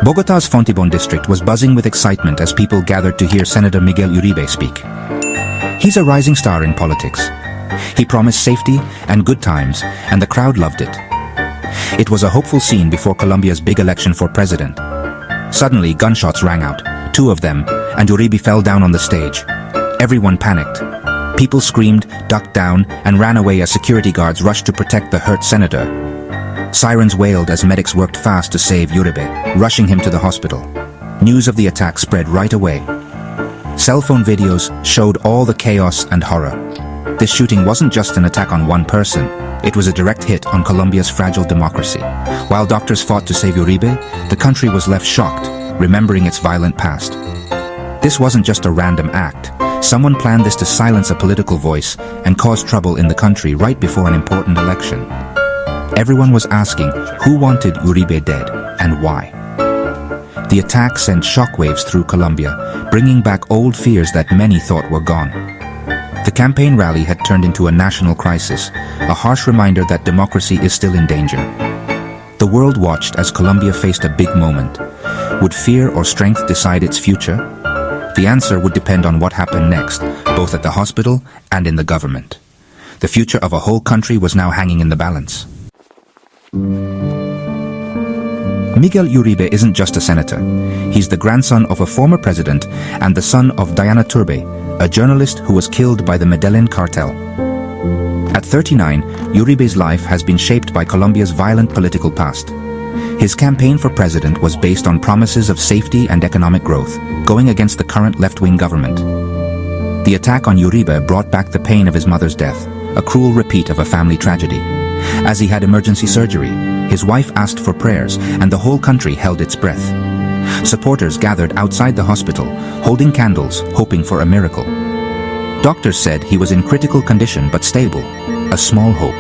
Bogotá's Fontibon district was buzzing with excitement as people gathered to hear Senator Miguel Uribe speak. He's a rising star in politics. He promised safety and good times, and the crowd loved it. It was a hopeful scene before Colombia's big election for president. Suddenly, gunshots rang out, 2 of them, and Uribe fell down on the stage. Everyone panicked. People screamed, ducked down, and ran away as security guards rushed to protect the hurt senator. Sirens wailed as medics worked fast to save Uribe, rushing him to the hospital. News of the attack spread right away. Cell phone videos showed all the chaos and horror. This shooting wasn't just an attack on one person. It was a direct hit on Colombia's fragile democracy. While doctors fought to save Uribe, the country was left shocked, remembering its violent past. This wasn't just a random act. Someone planned this to silence a political voice and cause trouble in the country right before an important election. Everyone was asking who wanted Uribe dead and why. The attack sent shockwaves through Colombia, bringing back old fears that many thought were gone. The campaign rally had turned into a national crisis, a harsh reminder that democracy is still in danger. The world watched as Colombia faced a big moment. Would fear or strength decide its future? The answer would depend on what happened next, both at the hospital and in the government. The future of a whole country was now hanging in the balance. Miguel Uribe isn't just a senator. He's the grandson of a former president and the son of Diana Turbe, a journalist who was killed by the Medellin cartel. At 39, Uribe's life has been shaped by Colombia's violent political past. His campaign for president was based on promises of safety and economic growth, going against the current left-wing government. The attack on Uribe brought back the pain of his mother's death, a cruel repeat of a family tragedy. As he had emergency surgery, his wife asked for prayers, and the whole country held its breath. Supporters gathered outside the hospital, holding candles, hoping for a miracle. Doctors said he was in critical condition but stable, a small hope.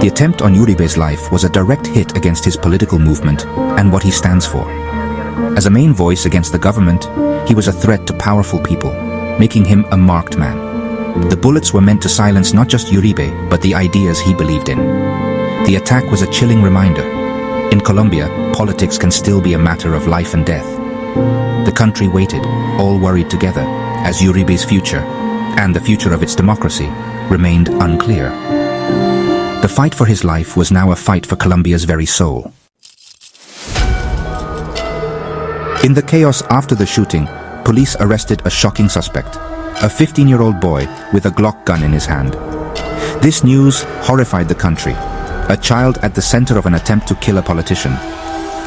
The attempt on Uribe's life was a direct hit against his political movement and what he stands for. As a main voice against the government, he was a threat to powerful people, making him a marked man. The bullets were meant to silence not just Uribe, but the ideas he believed in. The attack was a chilling reminder. In Colombia, politics can still be a matter of life and death. The country waited, all worried together, as Uribe's future, and the future of its democracy, remained unclear. The fight for his life was now a fight for Colombia's very soul. In the chaos after the shooting, police arrested a shocking suspect, a 15-year-old boy with a Glock gun in his hand. This news horrified the country, a child at the center of an attempt to kill a politician.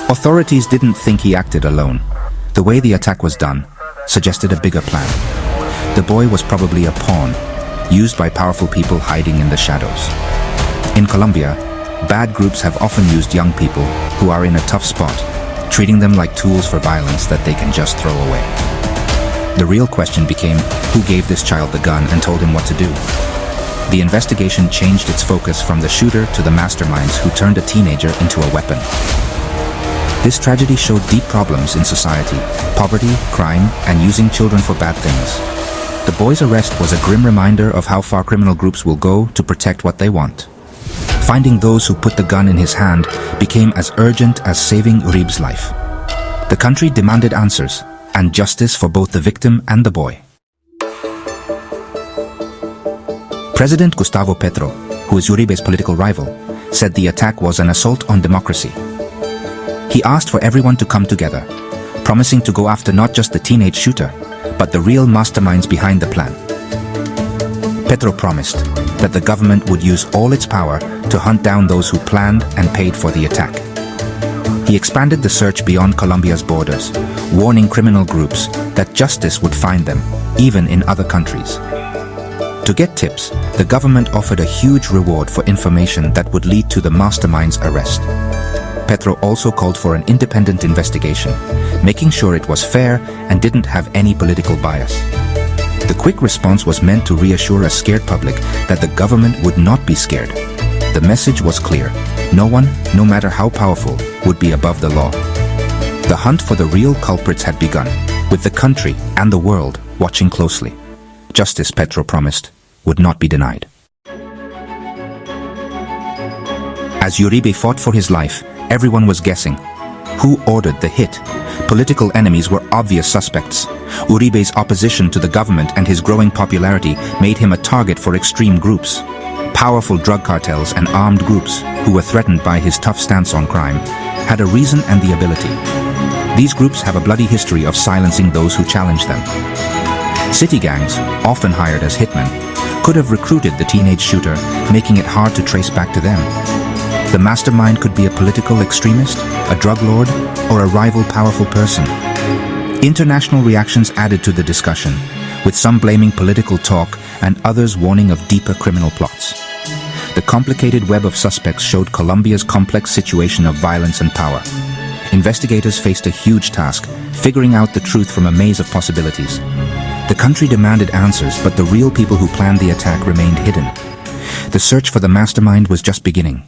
Authorities didn't think he acted alone. The way the attack was done suggested a bigger plan. The boy was probably a pawn, used by powerful people hiding in the shadows. In Colombia, bad groups have often used young people who are in a tough spot, treating them like tools for violence that they can just throw away. The real question became, who gave this child the gun and told him what to do? The investigation changed its focus from the shooter to the masterminds who turned a teenager into a weapon. This tragedy showed deep problems in society: poverty, crime, and using children for bad things. The boy's arrest was a grim reminder of how far criminal groups will go to protect what they want. Finding those who put the gun in his hand became as urgent as saving Uribe's life. The country demanded answers and justice for both the victim and the boy. President Gustavo Petro, who is Uribe's political rival, said the attack was an assault on democracy. He asked for everyone to come together, promising to go after not just the teenage shooter, but the real masterminds behind the plan. Petro promised that the government would use all its power to hunt down those who planned and paid for the attack. He expanded the search beyond Colombia's borders, warning criminal groups that justice would find them, even in other countries. To get tips, the government offered a huge reward for information that would lead to the mastermind's arrest. Petro also called for an independent investigation, making sure it was fair and didn't have any political bias. The quick response was meant to reassure a scared public that the government would not be scared. The message was clear: no one, no matter how powerful, would be above the law. The hunt for the real culprits had begun, with the country and the world watching closely. Justice, Petro promised, would not be denied. As Uribe fought for his life, everyone was guessing. Who ordered the hit? Political enemies were obvious suspects. Uribe's opposition to the government and his growing popularity made him a target for extreme groups. Powerful drug cartels and armed groups, who were threatened by his tough stance on crime, had a reason and the ability. These groups have a bloody history of silencing those who challenge them. City gangs, often hired as hitmen, could have recruited the teenage shooter, making it hard to trace back to them. The mastermind could be a political extremist, a drug lord, or a rival powerful person. International reactions added to the discussion, with some blaming political talk and others warning of deeper criminal plots. The complicated web of suspects showed Colombia's complex situation of violence and power. Investigators faced a huge task, figuring out the truth from a maze of possibilities. The country demanded answers, but the real people who planned the attack remained hidden. The search for the mastermind was just beginning.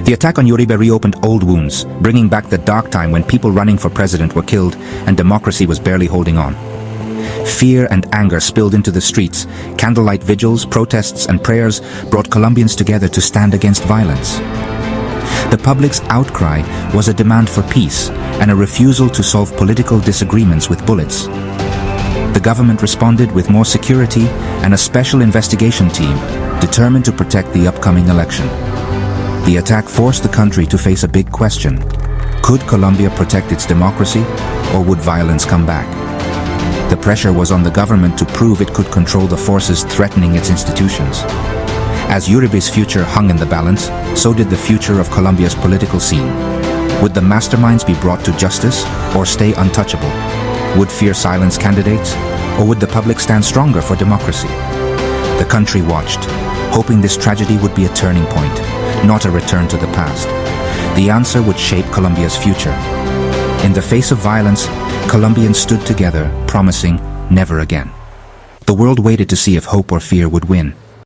The attack on Uribe reopened old wounds, bringing back the dark time when people running for president were killed and democracy was barely holding on. Fear and anger spilled into the streets. Candlelight vigils, protests, and prayers brought Colombians together to stand against violence. The public's outcry was a demand for peace and a refusal to solve political disagreements with bullets. The government responded with more security and a special investigation team determined to protect the upcoming election. The attack forced the country to face a big question. Could Colombia protect its democracy, or would violence come back? The pressure was on the government to prove it could control the forces threatening its institutions. As Uribe's future hung in the balance, so did the future of Colombia's political scene. Would the masterminds be brought to justice, or stay untouchable? Would fear silence candidates, or would the public stand stronger for democracy? The country watched, hoping this tragedy would be a turning point, not a return to the past. The answer would shape Colombia's future. In the face of violence, Colombians stood together, promising never again. The world waited to see if hope or fear would win.